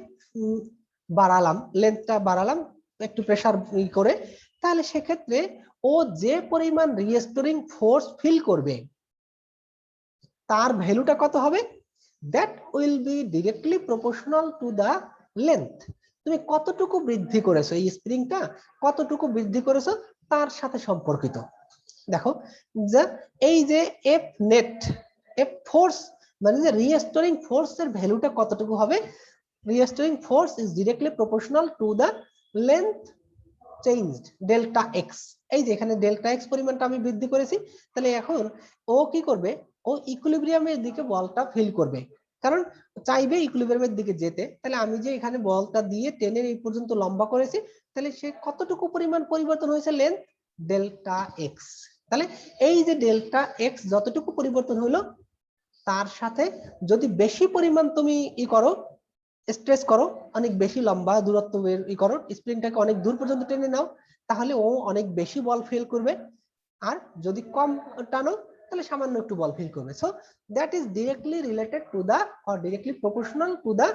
A: বাড়ালাম, লেন্থটা বাড়ালাম একটু প্রেসার করে, তাহলে সেক্ষেত্রে ও যে পরিমাণ রিস্টোরিং ফোর্স ফিল করবে তার ভ্যালুটা কত হবে, that will be directly proportional to the length. তুমি কতটুকু বৃদ্ধি করেছো, এই স্প্রিংটা কতটুকু বৃদ্ধি করেছো তার সাথে সম্পর্কিত। দেখো যে এই যে এফ নেট, এফ ফোর্স মানে যে রিস্টোরিং ফোর্স এর ভ্যালুটা কতটুকু হবে, restoring force is directly proportional to the length changed delta x. এই যে এখানে ডেল্টা এক্স পরিমাণটা আমি বৃদ্ধি করেছি, তাহলে এখন ও কি করবে, ও ইকুইলিব্রিয়ামের দিকে বলটা ফিল করবে, কারণ চাইবে ইকুইলিব্রিয়ামের দিকে যেতে। তাহলে আমি যে এখানে বলটা দিয়ে টেনে এই পর্যন্ত লম্বা করেছি, তাহলে সে কতটুকু পরিমাণ পরিবর্তন হয়েছে, লেন্থ ডেল্টা এক্স। তাহলে এই যে ডেল্টা এক্স যতটুকু পরিবর্তন হলো তার সাথে যদি বেশি পরিমাণ তুমি ই করো, স্ট্রেস করো, অনেক বেশি লম্বা দূরত্ব ই করো, স্প্রিংটাকে অনেক দূর পর্যন্ত টেনে নাও, তাহলে ও অনেক বেশি বল ফিল করবে। আর যদি কম টানো তাহলে সামান্য একটু বল ফিল করবে। So that is directly related to the or directly proportional to the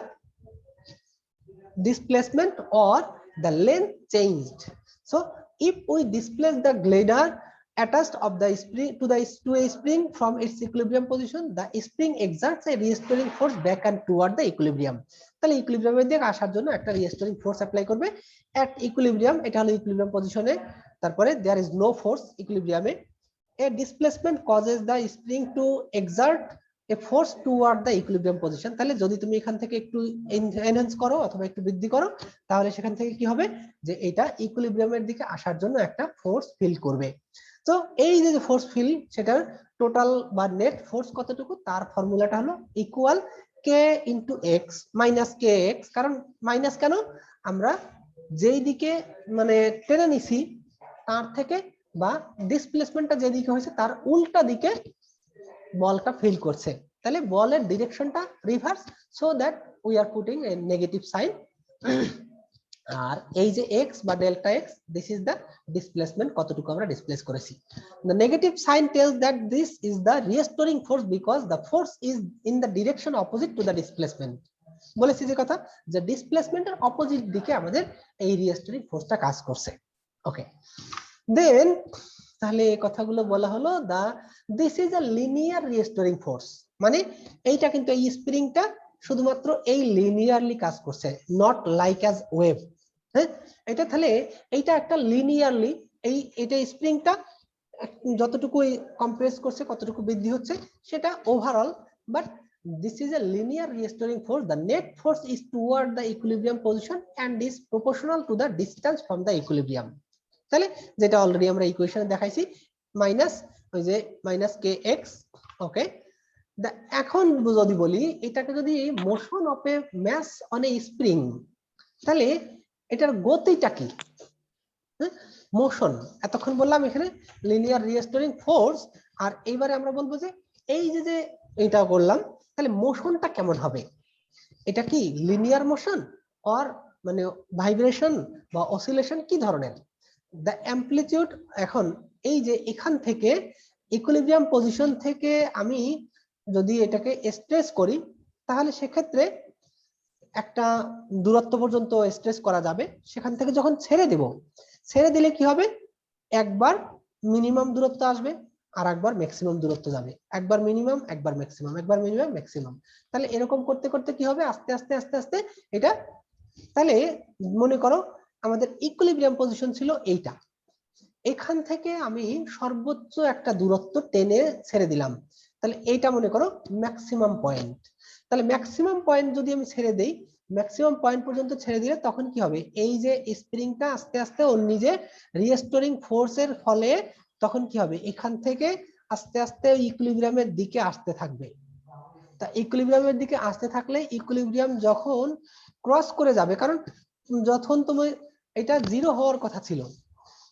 A: displacement or the length changed. So if we displace the glider attached of the spring to a spring from its equilibrium position, the spring exerts a restoring force back and toward the equilibrium. তাহলে ইকুইলিব্রিয়ামের দিকে আসার জন্য একটা রিস্টোরিং ফোর্স অ্যাপ্লাই করবে এট ইকুইলিব্রিয়াম, এটা হলো ইকুইলিব্রিয়াম পজিশনে। তারপরে দেয়ার ইজ নো ফোর্স ইকুইলিব্রিয়ামে, a displacement causes the spring to exert a force toward the equilibrium position. তাহলে যদি তুমি এখান থেকে একটু এনহ্যান্স করো অথবা একটু বৃদ্ধি করো, তাহলে সেখান থেকে কি হবে যে এটা ইকুইলিব্রিয়ামের দিকে আসার জন্য একটা ফোর্স ফিল করবে। তো এই যে ফোর্স ফিল, সেটার টোটাল বা নেট ফোর্স কতটুকু, তার ফর্মুলাটা হলো ইকুয়াল কে ইন্টু এক্স মাইনাস কে এক্স। কারণ মাইনাস কেন, আমরা যেই দিকে মানে টেনে নিছি তার থেকে বা ডিসপ্লেসমেন্টটা যেদিকে হয়েছে তার উল্টা দিকে বলটা ফিল করছে, তাহলে বলের ডিরেকশনটা reverse, so that we are putting a negative sign. আর এই যে এক্স বা delta x, this is the displacement, কতটুকু আমরা ডিসপ্লেস করেছি। The negative sign tells that this is the restoring force because the force is in the direction opposite to the displacement. বলেছি যে কথা, যে ডিসপ্লেসমেন্টের অপোজিট দিকে আমাদের এই রিস্টোরিং ফোর্সটা কাজ করছে। ওকে, দেন তাহলে এই কথাগুলো বলা হলো the this is a linear restoring force, মানে এইটা কিন্তু এই স্প্রিংটা শুধুমাত্র এই লিনিয়ারলি কাজ করছে, নট লাইক অ্যাজ ওয়েভ। হ্যাঁ, এটা তাহলে এইটা একটা লিনিয়ারলি এটা স্প্রিংটা যতটুকু কম্প্রেস করছে কতটুকু বৃদ্ধি হচ্ছে সেটা overall, but this is a linear restoring force. The net force is toward the equilibrium position and is proportional to the distance from the equilibrium. তাহলে যেটা অলরেডি আমরা ইকুয়েশনে দেখাইছি মাইনাস ওই যে মাইনাস kx, ওকে। এখন যদি বলি এটাকে যদি motion of a mass on a spring, তাহলে এটার গতিটা কি? মোশন এতক্ষণ বললাম এখানে লিনিয়ার রিস্টোরিং ফোর্স, আর এইবারে আমরা বলবো যে এই যে এটা করলাম, তাহলে মোশনটা কেমন হবে? এটা কি লিনিয়ার মোশন অর মানে ভাইব্রেশন বা অসিলেশন কি ধরনের? দ্য অ্যামপ্লিটিউড, এখন এই যে এখান থেকে ইকুইলিব্রিয়াম পজিশন থেকে আমি যদি এটাকে স্ট্রেস করি, তাহলে সেক্ষেত্রে একটা দূরত্ব পর্যন্ত স্ট্রেস করা যাবে। সেখান থেকে যখন ছেড়ে দেব, ছেড়ে দিলে কি হবে? একবার মিনিমাম দূরত্ব আসবে আর একবার ম্যাক্সিমাম দূরত্ব যাবে, একবার মিনিমাম একবার ম্যাক্সিমাম, একবার মিনিমাম ম্যাক্সিমাম। তাহলে এরকম করতে করতে কি হবে? আস্তে আস্তে আস্তে আস্তে এটা, তাহলে মনে করো আমাদের ইকুইলিব্রিয়াম পজিশন ছিল এইটা, এখান থেকে আমি সর্বোচ্চ একটা দূরত্ব টেনে ছেড়ে দিলাম, তাহলে এইটা মনে করো ম্যাক্সিমাম পয়েন্ট। তাহলে ম্যাক্সিমাম পয়েন্ট যদি আমি ছেড়ে দেই, ম্যাক্সিমাম পয়েন্ট পর্যন্ত ছেড়ে দিলে তখন কি হবে? এই যে স্প্রিংটা আস্তে আস্তে ওর নিজে রিস্টোরিং ফোর্সের ফলে তখন কি হবে? এখান থেকে আস্তে আস্তে ইকুইলিব্রিয়ামের দিকে আসতে থাকবে। তা ইকুইলিব্রিয়ামের দিকে আসতে থাকলে ইকুইলিব্রিয়াম যখন ক্রস করে যাবে, কারণ যখন তুমি এটা জিরো হওয়ার কথা ছিল,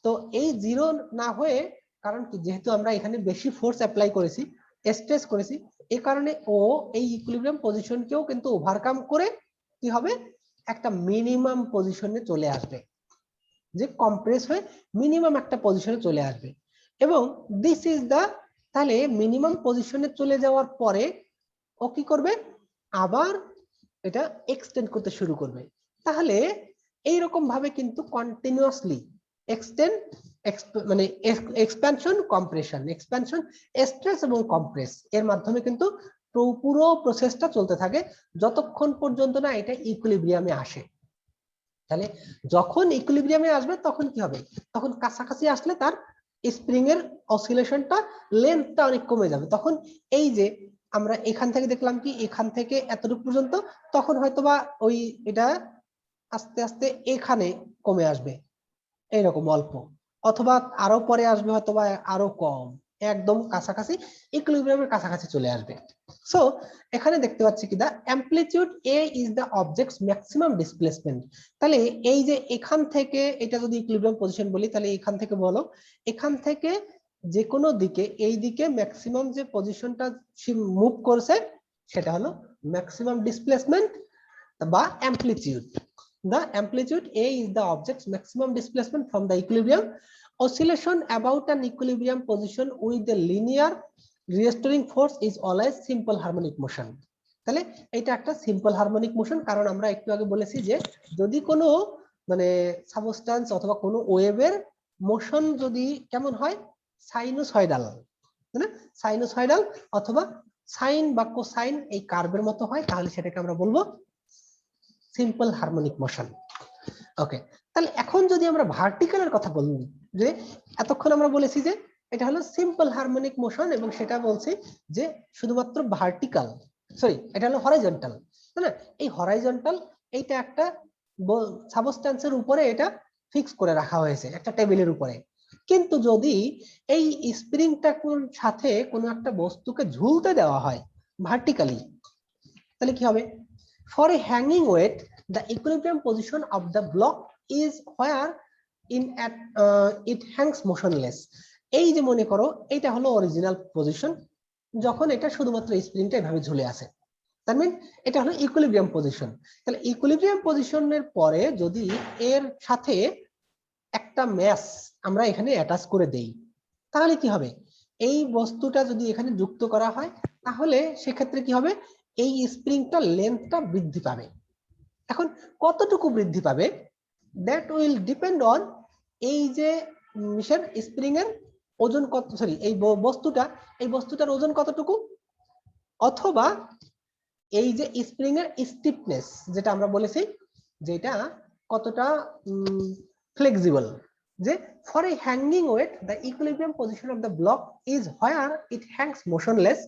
A: তো এই জিরো না হয়ে, কারণ কি যেহেতু আমরা এখানে বেশি ফোর্স অ্যাপ্লাই করেছি, স্ট্রেস করেছি, এই কারণে ও এই ইকুইলিব্রিয়াম পজিশনকেও কিন্তু ওভারকাম করে কি হবে? একটা মিনিমাম পজিশনে চলে আসবে, যে কম্প্রেস হয়ে মিনিমাম একটা পজিশনে চলে আসবে। এবং দিস ইজ দা, তাহলে মিনিমাম পজিশনে চলে যাওয়ার পরে ও কি করবে? আবার এটা এক্সটেন্ড করতে শুরু করবে। তাহলে এইরকম ভাবে কিন্তু কন্টিনিউয়াসলি এক্সটেন্ড, মানে এক্সপ্যানশন কম্প্রেশন, এক্সপ্যানশন স্ট্রেস এবং কম্প্রেস এর মাধ্যমে কিন্তু পুরো প্রসেসটা চলতে থাকে যতক্ষণ পর্যন্ত না এটা ইকুইলিব্রিয়ামে আসে। তাহলে যখন ইকুইলিব্রিয়ামে আসবে তখন কি হবে? তখন কাছাকাছি আসলে তার স্প্রিং এর অসিলেশনটা লেন্থটা অনেক কমে যাবে। তখন এই যে আমরা এখান থেকে দেখলাম কি এখান থেকে এতটুকু পর্যন্ত, তখন হয়তোবা ওই এটা আস্তে আস্তে এখানে কমে আসবে এইরকম অল্প, অথবা আরো পরে আসবে হয়তোবা আরো কম, একদম কাছাকাছি ইকুইলিব্রিয়ামের কাছাকাছি চলে আসবে। সো এখানে দেখতে পাচ্ছি কি the amplitude A is the object's maximum displacement. তাহলে এই যে এখান থেকে এটা যদি ইকুইলিব্রিয়াম পজিশন বলি, তাহলে এখান থেকে বলো এখান থেকে যে কোনো দিকে এই দিকে ম্যাক্সিমাম যে পজিশনটা মুভ করছে সেটা হলো ম্যাক্সিমাম ডিসপ্লেসমেন্ট বা amplitude. The amplitude A is the object's maximum displacement from the equilibrium. Oscillation about an equilibrium position with the linear restoring force is always simple harmonic motion. তাহলে এটা একটা সিম্পল হারমোনিক মোশন, কারণ আমরা একটু আগে বলেছি যে যদি কোনো মানে সাবস্টেন্স অথবা কোনো ওয়েভের মোশন যদি কেমন হয়? সাইনোসয়েডাল, তাই না? সাইনোসয়েডাল অথবা সাইন বা কোসাইন এই কার্ভের মতো হয়, তাহলে সেটাকে আমরা বলবো সিম্পল হারমোনিক মোশন। ওকে, তাহলে এখন যদি আমরা ভার্টিক্যালের কথা বলি, যে এতক্ষণ আমরা বলেছি যে এটা হলো সিম্পল হারমোনিক মোশন এবং সেটা বলছি যে শুধুমাত্র ভার্টিক্যাল, সরি এটা হলো হরাইজন্টাল, তাই না? এই হরাইজন্টাল এইটা একটা সাবস্টেন্সের উপরে এটা ফিক্স করে রাখা হয়েছে একটা টেবিলের উপরে, কিন্তু যদি এই স্প্রিংটা সাথে কোনো একটা বস্তুকে ঝুলতে দেওয়া হয় ভার্টিক্যালি, তাহলে কি হবে? For a hanging weight, the equilibrium position of the block is where it hangs motionless. এই যে মনে করো এটা হলো অরিজিনাল পজিশন, যখন এটা শুধুমাত্র স্প্রিংটা এভাবে ঝুলে আছে, তার মানে এটা হলো ইকুইলিব্রিয়াম পজিশন। তাহলে ইকুইলিব্রিয়াম পজিশনের পরে যদি এর সাথে একটা ম্যাস আমরা এখানে অ্যাটাচ করে দেই, তাহলে কি হবে? এই বস্তুটা যদি এখানে যুক্ত করা হয়, তাহলে সেক্ষেত্রে কি হবে? এই স্প্রিংটা লেন্থটা বৃদ্ধি পাবে। এখন কতটুকু বৃদ্ধি পাবে? দ্যাট উইল ডিপেন্ড অন এই যে মিশন স্প্রিং এর ওজন কত, সরি এই বস্তুটার ওজন কতটুকু, অথবা এই যে স্প্রিং এর স্টিফনেস যেটা আমরা বলেছি যেটা কতটা ফ্লেক্সিবল, যে for a hanging weight the equilibrium position of the block is where it hangs motionless,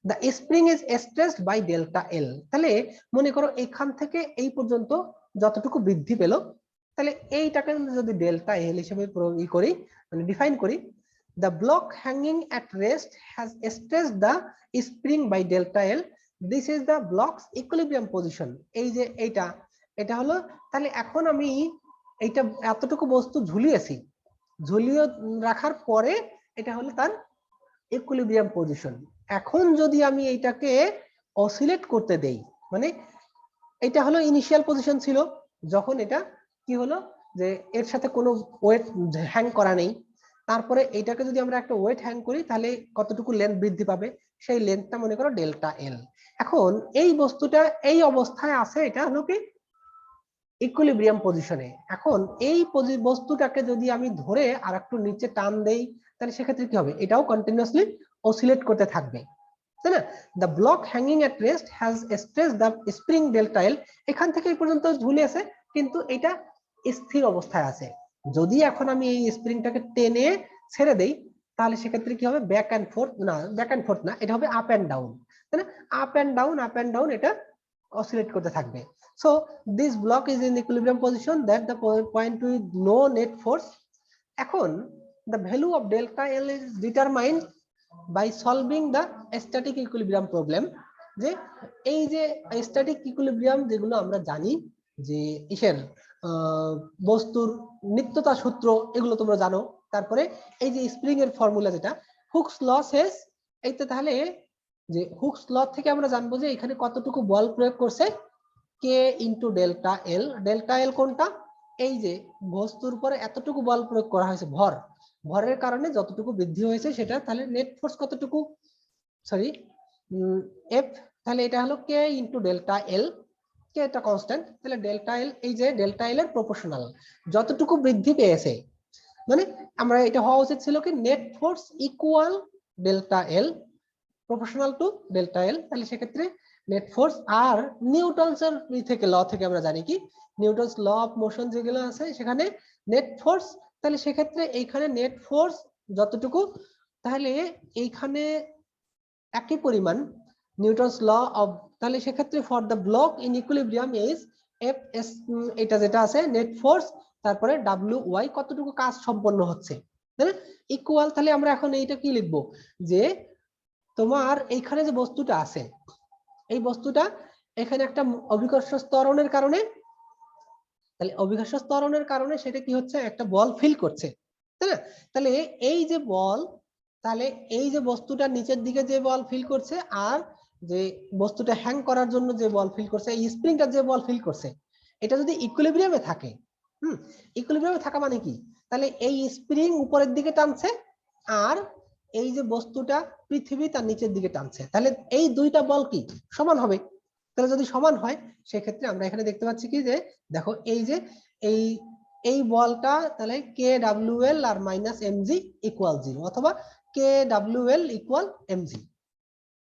A: the spring is stressed by delta L. তাহলে মনে করো এখান থেকে এই পর্যন্ত যতটুকু বৃদ্ধি পেল, তাহলে এইটাকে যদি ডেল্টা এল হিসেবে করি, মানে ডিফাইন করি, the block hanging at rest has stressed the spring by delta L. This is the block's equilibrium position. এই যে এটা হলো, তাহলে এখন আমি এইটা এতটুকু বস্তু ঝুলিয়েছি, ঝুলিয়ে রাখার পরে এটা হলো তার ইকুইলিব্রিয়াম পজিশন। এখন যদি আমি এইটাকে অসিলেট করতে দেই, মানে এটা হলো ইনিশিয়াল পজিশন ছিল, যখন এটা কি হলো যে এর সাথে কোনো ওয়েট হ্যাং করা নেই, তারপরে এইটাকে যদি আমরা একটা ওয়েট হ্যাং করি তাহলে কতটুকু লেন্থ বৃদ্ধি পাবে, সেই লেন্থটা মনে করো ডেল্টা এল। এখন এই বস্তুটা এই অবস্থায় আছে, এটা হলো কি ইকুইলিব্রিয়াম পজিশনে। এখন এই বস্তুটাকে যদি আমি ধরে আর একটু নিচে টান দেই, তাহলে সেক্ষেত্রে কি হবে, এটাও কন্টিনিউয়াসলি অসিলেট করতে থাকবে, তাই না? The block hanging at rest has stressed the spring delta L. এখান থেকে এই পর্যন্ত ঝুলে আছে, কিন্তু এটা স্থির অবস্থায় আছে। যদি এখন আমি এই স্প্রিংটাকে টেনে ছেড়ে দেই, তাহলে সেক্ষেত্রে কি হবে, ব্যাক অ্যান্ড ফোর্থ না, এটা হবে আপ অ্যান্ড ডাউন, তাই না? আপ অ্যান্ড ডাউন এটা অসিলেট করতে থাকবে। So this block is in equilibrium position that the point with no net force. এখন the value of delta L is determined by solving the static equilibrium problem. যে এই যে স্ট্যাটিক ইকুইলিব্রিয়াম যেগুলো আমরা জানি, যে ইসের বস্তুর নিত্যতা সূত্র, এগুলো তোমরা জানো। তারপরে এই যে স্প্রিং এর ফর্মুলা যেটা হুকস ল সেজ, এইটা তাহলে যে হুকস ল থেকে আমরা জানবো যে এখানে কতটুকু বল প্রয়োগ করছে, k into delta L. Delta L কোনটা, এই যে বস্তুর উপরে এতটুকু বল প্রয়োগ করা হয়েছে, ভরের কারণে যতটুকু বৃদ্ধি হয়েছে সেটা, তাহলে নেট ফোর্স কতটুকু, সরি এফ, তাহলে এটা হলো কে ইন্টু ডেল্টা এল, কে এটা কনস্ট্যান্ট, তাহলে ডেল্টা এল, এই যে ডেল্টা এল এর প্রপোর্শনাল যতটুকু বৃদ্ধি পেয়েছে, মানে আমরা এটা হওয়া উচিত ছিল কি net force equal delta L proportional to delta L. তাহলে সেক্ষেত্রে নেট ফোর্স, আর নিউটনস এর থেকে ল থেকে আমরা জানি কি নিউটনস ল অফ মোশন যেগুলো আছে সেখানে নেট ফোর্স, তাহলে সেক্ষেত্রে এইখানে নেট ফোর্স যতটুকু, তাহলে এইখানে একই পরিমাণ নিউটনস ল অফ, তাহলে সেক্ষেত্রে for the block in equilibrium is F S, এটা যেটা আছে নেট ফোর্স, তারপরে ডাব্লিউ ওয়াই কতটুকু কাজ সম্পন্ন হচ্ছে, তাই না, ইকুয়াল। তাহলে আমরা এখন এইটা কি লিখবো, যে তোমার এইখানে যে বস্তুটা আছে, এই বস্তুটা এখানে একটা অভিকর্ষ ত্বরণের কারণে, তাহলে অভিকর্ষ ত্বরণের কারণে সেটা কি হচ্ছে, একটা বল ফিল করছে, তাই না? তাহলে এই যে বল, তাহলে এই যে বস্তুটা নিচের দিকে যে বল ফিল করছে, আর যে বস্তুটা হ্যাং করার জন্য যে বল ফিল করছে, এই স্প্রিংটা যে বল ফিল করছে, এটা যদি ইকুইলিব্রিয়ামে থাকে, ইকুইলিব্রিয়ামে থাকা মানে কি, তাহলে এই স্প্রিং উপরের দিকে টানছে, আর এই যে বস্তুটা পৃথিবী তার নিচের দিকে টানছে, তাহলে এই দুইটা বল কি সমান হবে। তাহলে যদি সমান হয়, সেক্ষেত্রে আমরা এখানে দেখতে পাচ্ছি কি, যে দেখো এই যে এই বলটা, তাহলে কে ডাব্লিউ এল আর মাইনাস এমজি ইকুয়াল 0, অথবা K W L equal MG.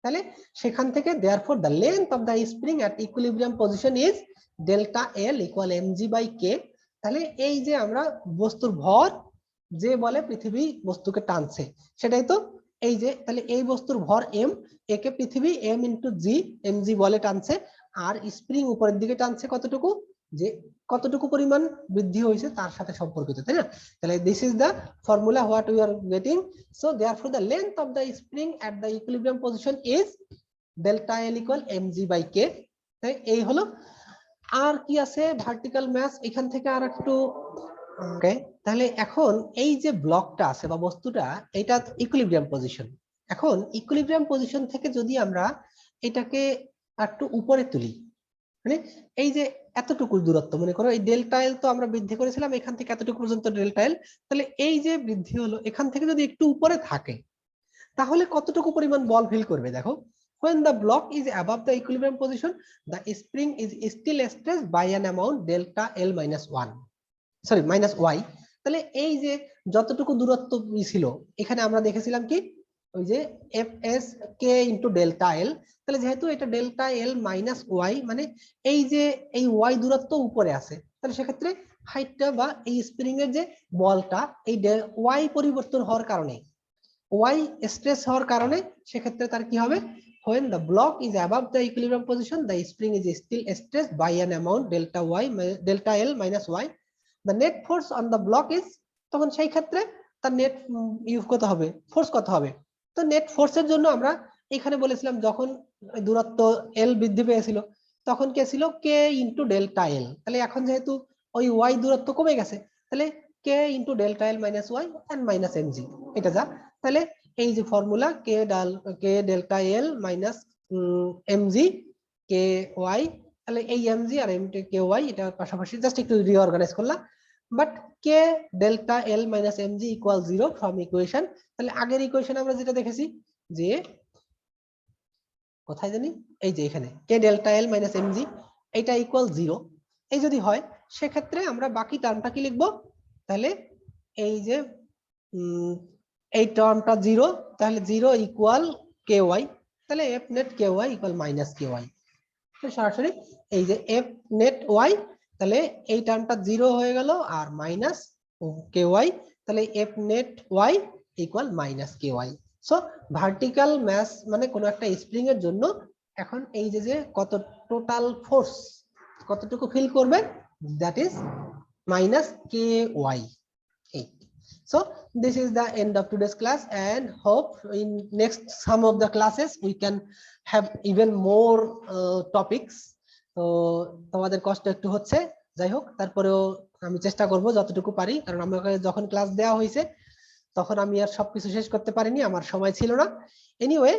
A: তাহলে সেখান থেকে therefore the length of the spring at equilibrium position is delta L equal mg by k। তাহলে এই যে আমরা বস্তুর ভর যে বলে পৃথিবী বস্তুকে টানছে, সেটাই তো এই যে, তাহলে এই বস্তুর ভর m, একে পৃথিবী m ইন্টু জি, mg বলে টানছে, আর স্প্রিং উপরের দিকে টানছে কতটুকু, যে কতটুকু পরিমাণ বৃদ্ধি হয়েছে তার সাথে সম্পর্কিত, তাই না? তাহলে this is the formula what we are getting. So therefore the length of the spring at the equilibrium position is delta L equal mg by k। তাই এই হলো। আর কি আছে, ভার্টিক্যাল ম্যাস, এখান থেকে আর একটু ওকে। তাহলে এখন এই যে ব্লকটা আছে বা বস্তুটা, এটা ইকুইলিব্রিয়াম পজিশন। এখন ইকুইলিব্রিয়াম পজিশন থেকে যদি আমরা এটাকে একটু উপরে তুলি, মানে এই যে এতটুকু দূরত্ব, মনে করো এই ডেল্টা এল তো আমরা বৃদ্ধি করেছিলাম এখান থেকে এতটুকু পর্যন্ত ডেল্টা এল, তাহলে এই যে বৃদ্ধি হলো এখান থেকে যদি একটু উপরে থাকে, তাহলে কতটুকু পরিমাণ বল ফিল করবে, দেখো when the block is above the equilibrium position the spring is still stressed by an amount delta L minus 1, sorry minus y. তাহলে এই যে যতটুকু দূরত্ব ছিল এখানে আমরা দেখেছিলাম কি, ওই যে F S K into delta L, তাহলে যেহেতু এটা ডেল্টা এল মাইনাস ওয়াই, মানে এই যে এই ওয়াই দূরত্ব উপরে আছে, তাহলে সেক্ষেত্রে হাইটটা বা এই স্প্রিং এর যে বলটা, এই ওয়াই পরিবর্তন হওয়ার কারণে, ওয়াই স্ট্রেস হওয়ার কারণে সেক্ষেত্রে তার কি হবে, when the block is above the equilibrium position, the spring is still stressed by an amount delta L minus y. The net force on the block is, তখন সেই ক্ষেত্রে তার নেট কত হবে, ফোর্স কত হবে। তো নেট ফোর্সের জন্য আমরা এখানে বলেছিলাম যখন দূরত্ব এল বৃদ্ধি পেয়েছিল তখন কে ছিল কে ইন্টু ডেল্টা এল। তাহলে এখন যেহেতু ওই ওয়াই দূরত্ব কমে গেছে তাহলে k into delta L minus y and minus mg, এটা যা। তাহলে এই যে formula k delta L minus mg k y, তাহলে এই এমজি আর এম কে ওয়াই এটা পাশাপাশি জাস্ট একটু রিঅর্গানাইজ করলাম। But k delta L minus mg equal 0 from equation. তাহলে আগের ইকুয়েশন আমরা যেটা দেখেছি যে কোথায় জানি, এই যে এখানে কে ডেল্টা এল মাইনাস এমজি এটা ইকুয়াল 0, এই যদি হয় সেক্ষেত্রে আমরা বাকি টার্মটা কি লিখবো, তাহলে এই যে এই টার্মটা 0, তাহলে 0 ইকুয়াল কে ওয়াই, তাহলে এফ নেট কে Y equal minus k Y. সরাসরি এই যে এফ নেট ওয়াই, তাহলে এই টার্মটা 0 হয়ে গেল আর মাইনাস কে ওয়াই, তাহলে f net y equal minus k y. So vertical mass মানে কোনো একটা স্প্রিং এর জন্য এখন এই যে কত টোটাল ফোর্স কতটুকু ফিল করবে, that is minus ky. So this is the end of today's class, and hope in next some of the classes we can have even more topics. তো তোমাদের কষ্ট একটু হচ্ছে, যাই হোক তারপরেও আমি চেষ্টা করব যতটুকু পারি, কারণ আমাকে যখন ক্লাস দেওয়া হয়েছে তখন আমি আর সবকিছু শেষ করতে পারিনি, আমার সময় ছিল না। এনিওয়ে